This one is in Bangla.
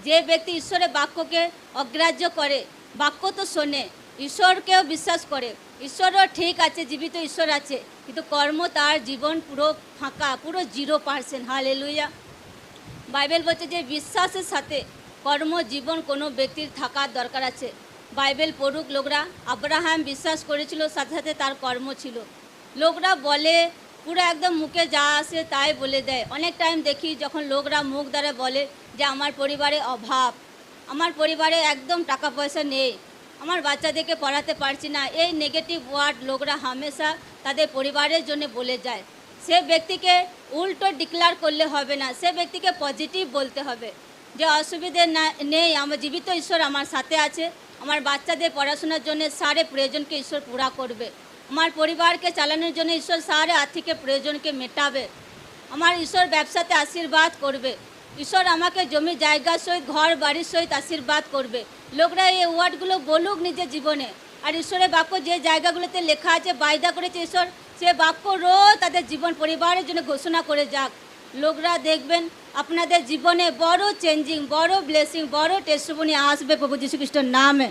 যে ব্যক্তি ঈশ্বরের বাক্যকে অগ্রাহ্য করে, বাক্য তো শোনে, ঈশ্বরকেও বিশ্বাস করে, ঈশ্বরও ঠিক আছে, জীবিত ঈশ্বর আছে, কিন্তু কর্ম তার জীবন পুরো ফাঁকা, পুরো 0%। হালেলুয়া। বাইবেল বলছে যে বিশ্বাসের সাথে কর্মজীবন কোনো ব্যক্তির থাকার দরকার আছে। বাইবেল পড়ুক লোকরা, আব্রাহাম বিশ্বাস করেছিল, সাথে সাথে তার কর্ম ছিল। লোকরা বলে পুরো একদম মুখে যা আসে তাই বলে দেয়। অনেক টাইম দেখি যখন লোকরা মুখ দ্বারা বলে যে আমার পরিবারে অভাব, আমার পরিবারে একদম টাকা পয়সা নেই, আমার বাচ্চাদেরকে পড়াতে পারছি না, এই নেগেটিভ ওয়ার্ড লোকরা হামেশা তাদের পরিবারের জন্য বলে যায়। সে ব্যক্তিকে উল্টো ডিক্লার করলে হবে না, সে ব্যক্তিকে পজিটিভ বলতে হবে যে অসুবিধে না নেই, আমার জীবিত ঈশ্বর আমার সাথে আছে, আমার বাচ্চাদের পড়াশোনার জন্য সারে প্রয়োজনকে ঈশ্বর পুরা করবে, আমার পরিবারকে চালানোর জন্য ঈশ্বর সারে আর্থিক প্রয়োজনকে মেটাবে, আমার ঈশ্বর ব্যবসাতে আশীর্বাদ করবে, ঈশ্বর আমাকে জমি জায়গার সহিত ঘর বাড়ির সহিত আশীর্বাদ করবে। লোকরা এই ওয়ার্ডগুলো বলুক নিজের জীবনে। আর ঈশ্বরের বাক্য যে জায়গাগুলোতে লেখা আছে, বায়দা করেছে ঈশ্বর, সে বাক্য রোজ তাদের জীবন পরিবারের জন্য ঘোষণা করে যাক। লোকরা দেখবেন আপনাদের জীবনে বড় চেঞ্জিং, বড় ব্লেসিং, বড় টেস্টিমনি আসবে প্রভু যীশু খ্রিস্টের নামে।